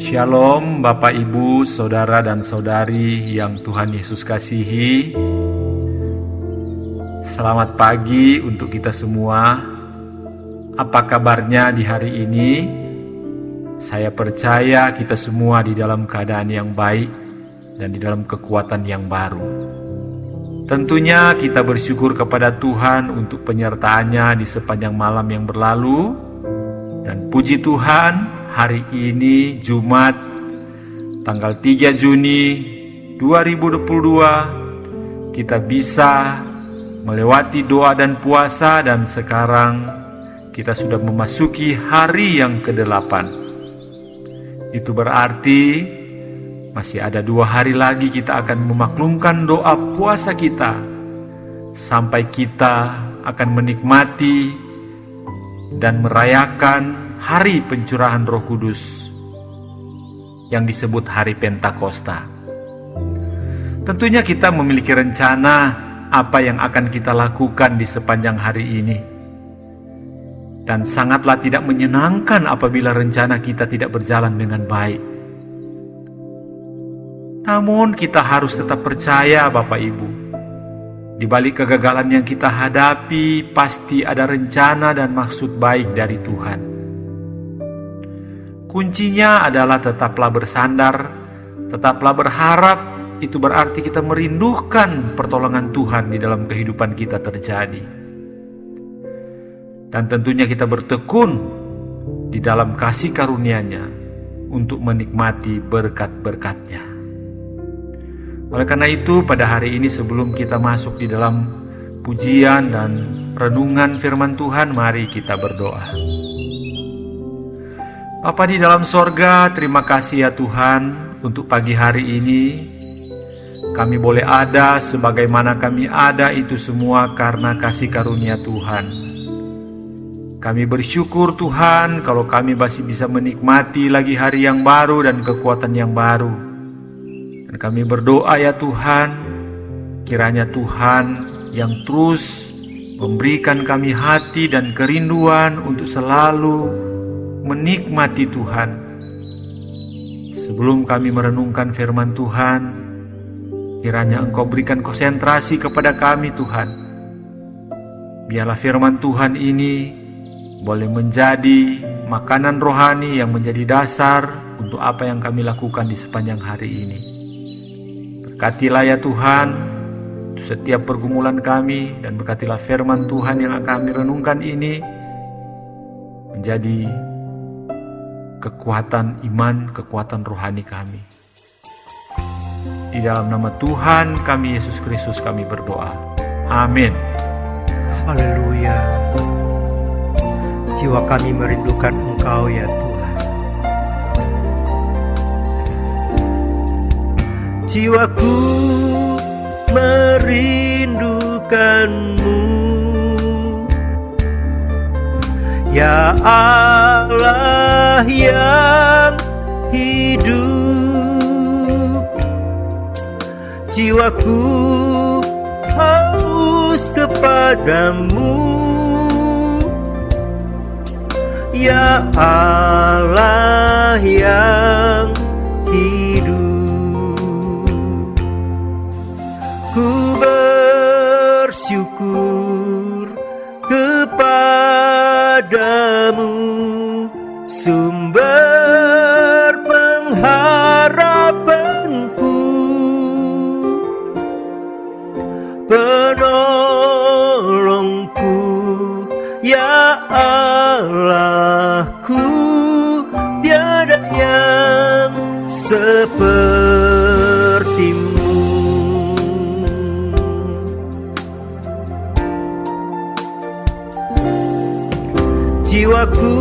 Shalom Bapak Ibu, Saudara dan Saudari yang Tuhan Yesus kasihi. Selamat pagi untuk kita semua. Apa kabarnya di hari ini? Saya percaya kita semua di dalam keadaan yang baik dan di dalam kekuatan yang baru. Tentunya kita bersyukur kepada Tuhan untuk penyertaannya di sepanjang malam yang berlalu. Dan puji Tuhan, hari ini Jumat tanggal 3 Juni 2022 kita bisa melewati doa dan puasa, dan sekarang kita sudah memasuki hari yang ke-8. Itu berarti masih ada 2 hari lagi kita akan memaklumkan doa puasa kita sampai kita akan menikmati dan merayakan hari pencurahan Roh Kudus yang disebut hari Pentakosta. Tentunya kita memiliki rencana apa yang akan kita lakukan di sepanjang hari ini. Dan sangatlah tidak menyenangkan apabila rencana kita tidak berjalan dengan baik. Namun kita harus tetap percaya Bapak Ibu. Di balik kegagalan yang kita hadapi, pasti ada rencana dan maksud baik dari Tuhan. Kuncinya adalah tetaplah bersandar, tetaplah berharap. Itu berarti kita merindukan pertolongan Tuhan di dalam kehidupan kita terjadi. Dan tentunya kita bertekun di dalam kasih karunia-Nya untuk menikmati berkat-berkat-Nya. Oleh karena itu, pada hari ini sebelum kita masuk di dalam pujian dan renungan firman Tuhan, mari kita berdoa. Bapa di dalam sorga, terima kasih ya Tuhan untuk pagi hari ini. Kami boleh ada sebagaimana kami ada, itu semua karena kasih karunia Tuhan. Kami bersyukur Tuhan kalau kami masih bisa menikmati lagi hari yang baru dan kekuatan yang baru. Dan kami berdoa ya Tuhan, kiranya Tuhan yang terus memberikan kami hati dan kerinduan untuk selalu menikmati Tuhan. Sebelum kami merenungkan firman Tuhan, kiranya Engkau berikan konsentrasi kepada kami Tuhan. Biarlah firman Tuhan ini boleh menjadi makanan rohani yang menjadi dasar untuk apa yang kami lakukan di sepanjang hari ini. Berkatilah ya Tuhan setiap pergumulan kami, dan berkatilah firman Tuhan yang akan kami renungkan ini menjadi kekuatan iman, kekuatan rohani kami. Di dalam nama Tuhan kami Yesus Kristus kami berdoa. Amin. Haleluya. Jiwa kami merindukan Engkau ya Tuhan. Jiwaku merindukan-Mu, ya Allah yang hidup. Jiwaku haus kepadamu, ya Allah yang hidup. Ku bersyukur kepadamu, sumber pengharapanku, penolongku, ya Allahku, tiada yang seperti-Mu. Jiwaku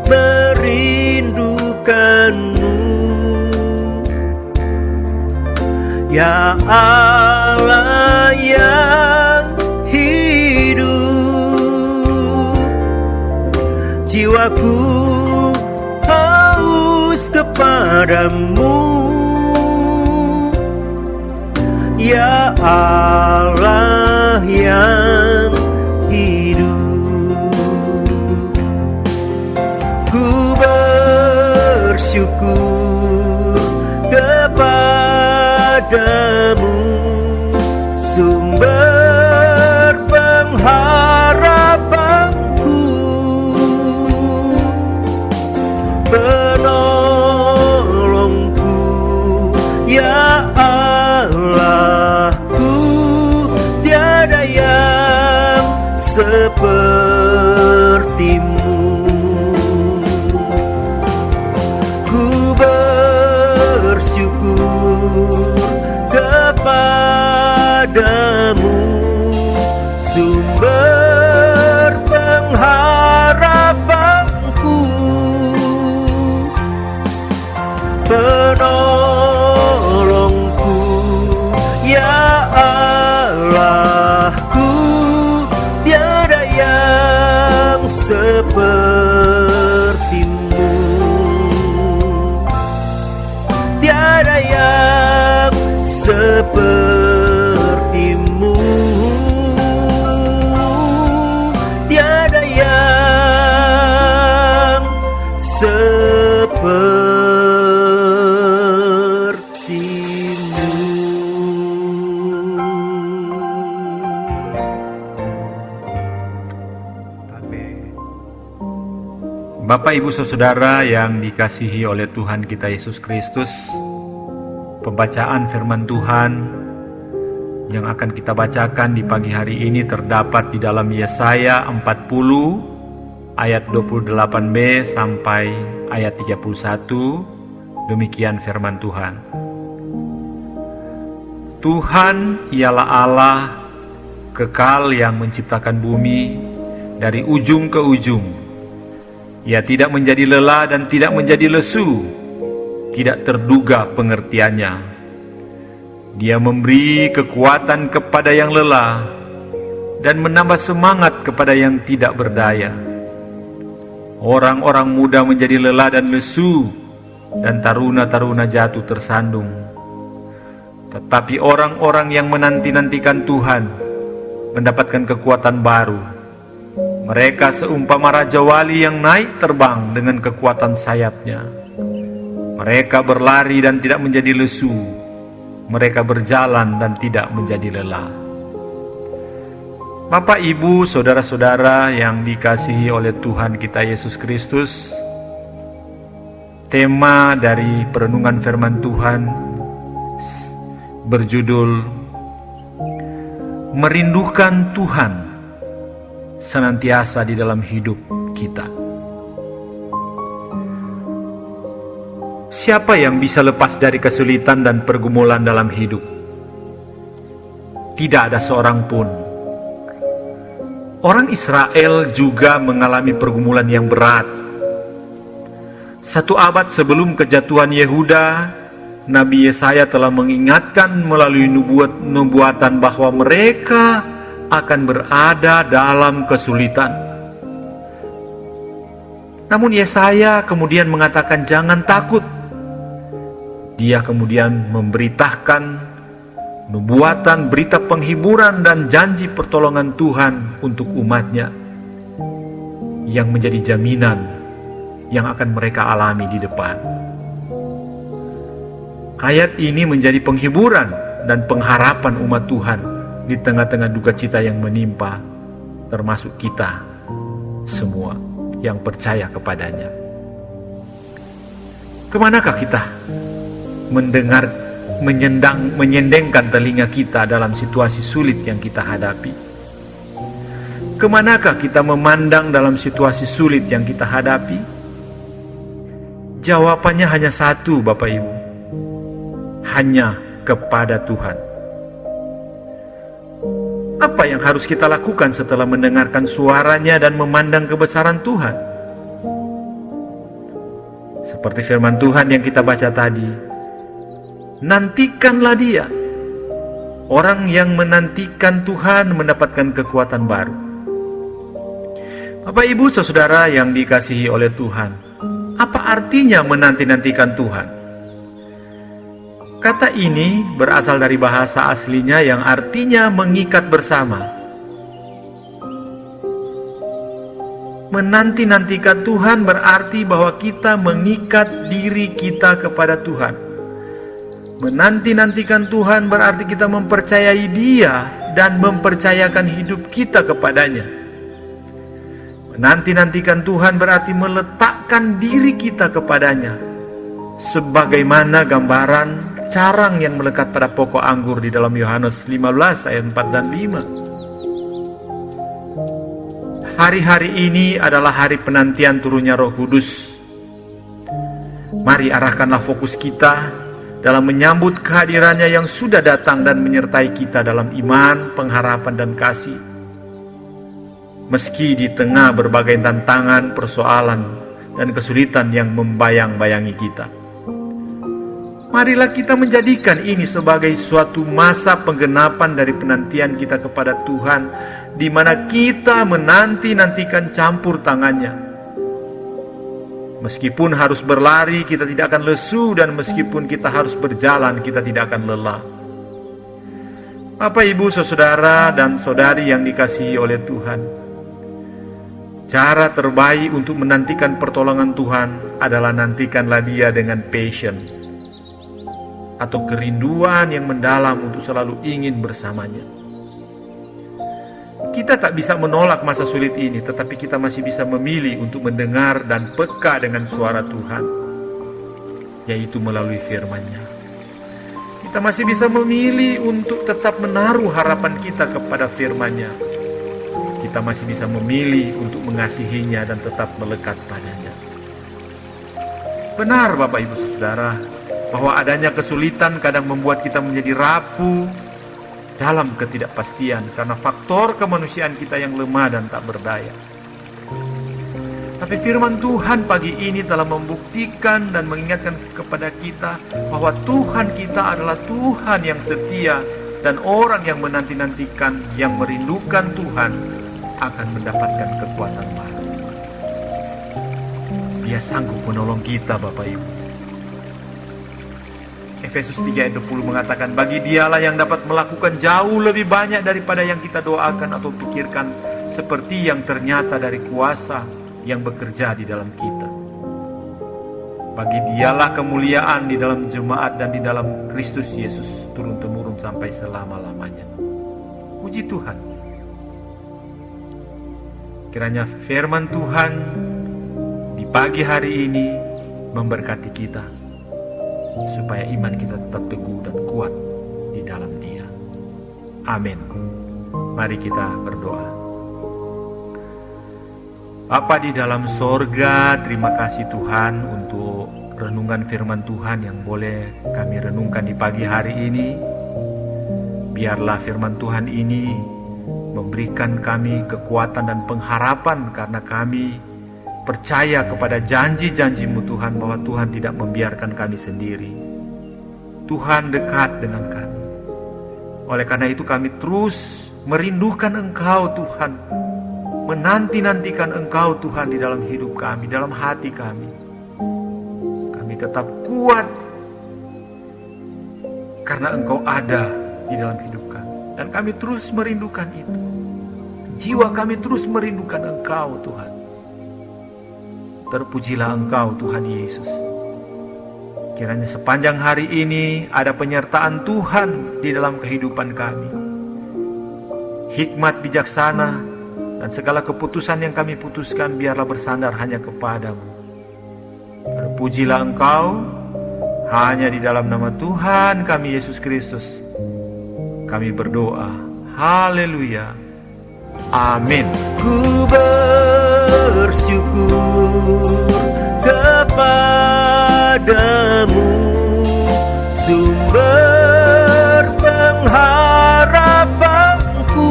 merindukan-Mu, ya Allah yang hidup. Jiwaku haus kepadamu, ya Allah yang hidup. Ku bersyukur bersyukur kepadamu, sumber pengharapanku, penolongku, ya Allahku, tiada yang sepertimu. Ku bersyukur kepadamu, sumber pengharapanku, penolongku, ya Allahku, tiada yang sepertimu, tiada yang sepertimu, tiada yang sepertimu. Bapak, Ibu, Saudara yang dikasihi oleh Tuhan kita Yesus Kristus, pembacaan firman Tuhan yang akan kita bacakan di pagi hari ini terdapat di dalam Yesaya 40 ayat 28b sampai ayat 31. Demikian firman Tuhan. Tuhan ialah Allah kekal yang menciptakan bumi dari ujung ke ujung. Ia tidak menjadi lelah dan tidak menjadi lesu, tidak terduga pengertiannya. Dia memberi kekuatan kepada yang lelah dan menambah semangat kepada yang tidak berdaya. Orang-orang muda menjadi lelah dan lesu, dan taruna-taruna jatuh tersandung. Tetapi orang-orang yang menanti-nantikan Tuhan mendapatkan kekuatan baru. Mereka seumpama Raja Wali yang naik terbang dengan kekuatan sayapnya. Mereka berlari dan tidak menjadi lesu. Mereka berjalan dan tidak menjadi lelah. Bapak, Ibu, Saudara-saudara yang dikasihi oleh Tuhan kita Yesus Kristus, tema dari perenungan firman Tuhan berjudul Merindukan Tuhan senantiasa di dalam hidup kita. Siapa yang bisa lepas dari kesulitan dan pergumulan dalam hidup? Tidak ada seorang pun. Orang Israel juga mengalami pergumulan yang berat. 1 abad sebelum kejatuhan Yehuda, Nabi Yesaya telah mengingatkan melalui nubuatan bahwa mereka akan berada dalam kesulitan. Namun Yesaya kemudian mengatakan jangan takut. Dia kemudian memberitakan nubuatan, berita penghiburan dan janji pertolongan Tuhan untuk umatnya yang menjadi jaminan yang akan mereka alami di depan. Ayat ini menjadi penghiburan dan pengharapan umat Tuhan di tengah-tengah duka cita yang menimpa, termasuk kita semua yang percaya kepadanya. Kemanakah kita mendengar, menyendengkan telinga kita dalam situasi sulit yang kita hadapi? Kemanakah kita memandang dalam situasi sulit yang kita hadapi? Jawabannya hanya satu, Bapak Ibu. Hanya kepada Tuhan. Apa yang harus kita lakukan setelah mendengarkan suaranya dan memandang kebesaran Tuhan? Seperti firman Tuhan yang kita baca tadi, nantikanlah Dia. Orang yang menantikan Tuhan mendapatkan kekuatan baru. Bapak, Ibu, Saudara yang dikasihi oleh Tuhan, apa artinya menanti-nantikan Tuhan? Kata ini berasal dari bahasa aslinya yang artinya mengikat bersama. Menanti-nantikan Tuhan berarti bahwa kita mengikat diri kita kepada Tuhan. Menanti-nantikan Tuhan berarti kita mempercayai Dia dan mempercayakan hidup kita kepadanya. Menanti-nantikan Tuhan berarti meletakkan diri kita kepadanya, sebagaimana gambaran carang yang melekat pada pokok anggur di dalam Yohanes 15 ayat 4 dan 5. Hari-hari ini adalah hari penantian turunnya Roh Kudus. Mari arahkanlah fokus kita dalam menyambut kehadirannya yang sudah datang dan menyertai kita dalam iman, pengharapan, dan kasih. Meski di tengah berbagai tantangan, persoalan, dan kesulitan yang membayang-bayangi kita. Marilah kita menjadikan ini sebagai suatu masa penggenapan dari penantian kita kepada Tuhan, di mana kita menanti-nantikan campur tangannya. Meskipun harus berlari, kita tidak akan lesu, dan meskipun kita harus berjalan, kita tidak akan lelah. Bapak, Ibu, saudara, dan saudari yang dikasihi oleh Tuhan, cara terbaik untuk menantikan pertolongan Tuhan adalah nantikanlah Dia dengan passion, atau kerinduan yang mendalam untuk selalu ingin bersamanya. Kita tak bisa menolak masa sulit ini, tetapi kita masih bisa memilih untuk mendengar dan peka dengan suara Tuhan, yaitu melalui firman-Nya. Kita masih bisa memilih untuk tetap menaruh harapan kita kepada firman-Nya. Kita masih bisa memilih untuk mengasihinya dan tetap melekat padanya. Benar Bapak Ibu Saudara, bahwa adanya kesulitan kadang membuat kita menjadi rapuh dalam ketidakpastian karena faktor kemanusiaan kita yang lemah dan tak berdaya. Tapi firman Tuhan pagi ini telah membuktikan dan mengingatkan kepada kita bahwa Tuhan kita adalah Tuhan yang setia, dan orang yang menanti-nantikan, yang merindukan Tuhan akan mendapatkan kekuatan baru. Dia sanggup menolong kita Bapak Ibu. Efesus 3 ayat 20 mengatakan, bagi Dialah yang dapat melakukan jauh lebih banyak daripada yang kita doakan atau pikirkan, seperti yang ternyata dari kuasa yang bekerja di dalam kita. Bagi Dialah kemuliaan di dalam jemaat dan di dalam Kristus Yesus turun-temurun sampai selama-lamanya. Puji Tuhan. Kiranya firman Tuhan di pagi hari ini memberkati kita, supaya iman kita tetap teguh dan kuat di dalam Dia. Amin. Mari kita berdoa. Bapa di dalam sorga, terima kasih Tuhan untuk renungan firman Tuhan yang boleh kami renungkan di pagi hari ini. Biarlah firman Tuhan ini memberikan kami kekuatan dan pengharapan, karena kami percaya kepada janji-janji-Mu Tuhan, bahwa Tuhan tidak membiarkan kami sendiri. Tuhan dekat dengan kami. Oleh karena itu kami terus merindukan Engkau Tuhan, menanti-nantikan Engkau Tuhan di dalam hidup kami, dalam hati kami. Kami tetap kuat karena Engkau ada di dalam hidup kami, dan kami terus merindukan itu. Jiwa kami terus merindukan Engkau Tuhan. Terpujilah Engkau Tuhan Yesus. Kiranya sepanjang hari ini ada penyertaan Tuhan di dalam kehidupan kami. Hikmat bijaksana dan segala keputusan yang kami putuskan biarlah bersandar hanya kepadamu. Terpujilah Engkau. Hanya di dalam nama Tuhan kami Yesus Kristus kami berdoa. Haleluya. Amin. Ku bersyukur kepadamu, sumber pengharapanku,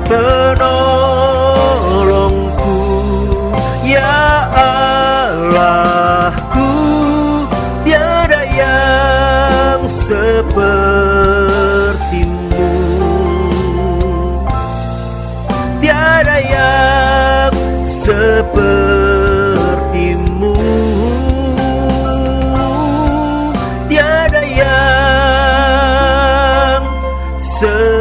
penolongku, ya Allahku, tiada yang sepertimu, tiada yang sepertimu, tiada yang sepertimu.